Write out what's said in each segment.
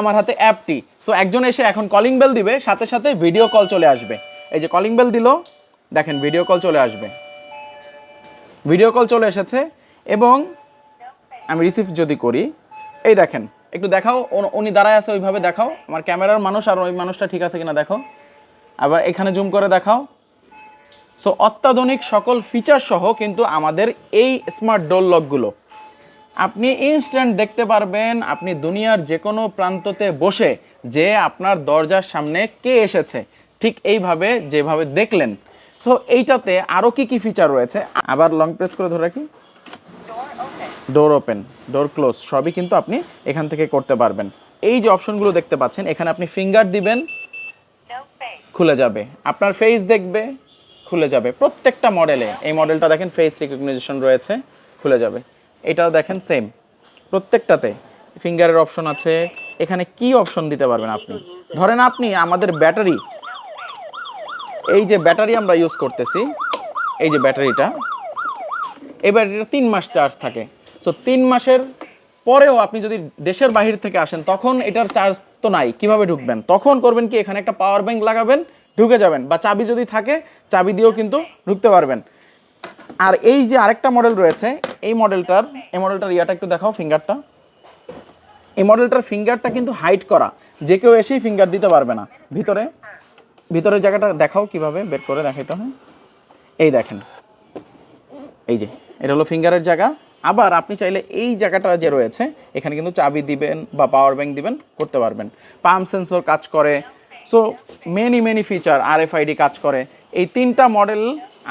আমার হাতে অ্যাপটি। সো একজন এসে এখন কলিং বেল দিবে, সাথে সাথে ভিডিও কল চলে আসবে। এই যে কলিং বেল দিল, দেখেন ভিডিও কল চলে আসবে, ভিডিও কল চলে এসেছে। এবং আমি রিসিভ যদি করি, এই দেখেন, একটু দেখাও, উনি দাঁড়ায় আছে ওইভাবে দেখাও, আমার ক্যামেরার মানুষ আর ওই মানুষটা ঠিক আছে কিনা দেখো, আবার এখানে জুম করে দেখাও। সো অত্যাধুনিক সকল ফিচার সহ কিন্তু আমাদের এই স্মার্ট ডোর লকগুলো আপনি ইনস্ট্যান্ট দেখতে পারবেন। আপনি দুনিয়ার যে কোনো প্রান্ততে বসে যে আপনার দরজার সামনে কে এসেছে ঠিক এইভাবে যেভাবে দেখলেন। সো এইটাতে আরও কি কি ফিচার রয়েছে, আবার লং প্রেস করে ধরে রাখি, ডোর ওপেন, ডোর ক্লোজ সবই কিন্তু আপনি এখান থেকে করতে পারবেন। এই যে অপশনগুলো দেখতে পাচ্ছেন, এখানে আপনি ফিঙ্গার দিবেন, খুলে যাবে, আপনার ফেস দেখবে, খুলে যাবে। প্রত্যেকটা মডেলে, এই মডেলটা দেখেন ফেস রিকগনিশন রয়েছে, খুলে যাবে। এটাও দেখেন সেম, প্রত্যেকটাতে ফিঙ্গারের অপশন আছে। এখানে কি অপশন দিতে পারবেন আপনি, ধরেন আপনি আমাদের ব্যাটারি, এই যে ব্যাটারি আমরা ইউজ করতেছি, এই যে ব্যাটারিটা, এই ব্যাটারিটা 3 মাস চার্জ থাকে। সো 3 মাসের পরেও আপনি যদি দেশের বাহির থেকে আসেন, তখন এটার চার্জ তো নাই, কিভাবে ঢুকবেন? তখন করবেন কি, এখানে একটা পাওয়ার ব্যাংক লাগাবেন, ঢুকে যাবেন, বা চাবি যদি থাকে চাবি দিয়েও কিন্তু ঢুকতে পারবেন। আর এই যে আরেকটা মডেল রয়েছে, এই মডেলটার ইয়াটা একটু দেখাও, ফিঙ্গারটা। এই মডেলটার ফিঙ্গারটা কিন্তু হাইড করা, যে কেউ এসেই ফিঙ্গার দিতে পারবে না। ভিতরের জায়গাটা দেখাও, কিভাবে বের করে দেখাইতে হয়। এই দেখেন, এই যে এটা হলো ফিঙ্গারের জায়গা। আবার আপনি চাইলে এই জায়গাটা যে রয়েছে, এখানে কিন্তু চাবি দিবেন বা পাওয়ার ব্যাংক দিবেন, করতে পারবেন। পাম্প সেন্সর কাজ করে। সো মেনি ফিচার, RFID কাজ করে। এই 3টা মডেল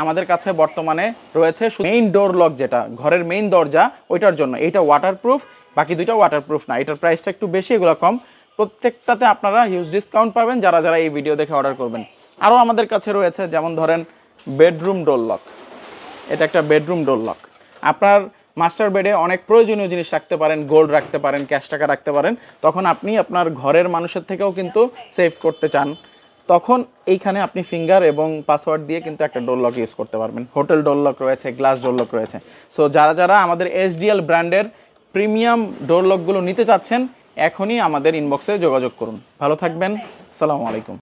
আমাদের কাছে বর্তমানে রয়েছে। মেইন ডোর লক যেটা ঘরের মেইন দরজা, ওইটার জন্য এইটা ওয়াটারপ্রুফ, বাকি দুইটা ওয়াটারপ্রুফ না। এটার প্রাইসটা একটু বেশি, এগুলো কম। প্রত্যেকটাতে আপনারা হিউজ ডিসকাউন্ট পাবেন যারা যারা এই ভিডিও দেখে অর্ডার করবেন। আরও আমাদের কাছে রয়েছে, যেমন ধরেন বেডরুম ডোর লক। এটা একটা বেডরুম ডোর লক। আপনার মাস্টার বেডে অনেক প্রয়োজনীয় জিনিস রাখতে পারেন, গোল্ড রাখতে পারেন, ক্যাশ টাকা রাখতে পারেন। তখন আপনি আপনার ঘরের মানুষের থেকেও কিন্তু সেভ করতে চান, তখন এইখানে আপনি ফিঙ্গার এবং পাসওয়ার্ড দিয়ে কিন্তু একটা ডোর লক ইউজ করতে পারবেন। হোটেল ডোর লক রয়েছে, গ্লাস ডোর লক রয়েছে। সো যারা যারা আমাদের SDL ব্র্যান্ডের প্রিমিয়াম ডোর লকগুলো নিতে চাচ্ছেন, এখনই আমাদের ইনবক্সে যোগাযোগ করুন। ভালো থাকবেন, আসসালামু আলাইকুম।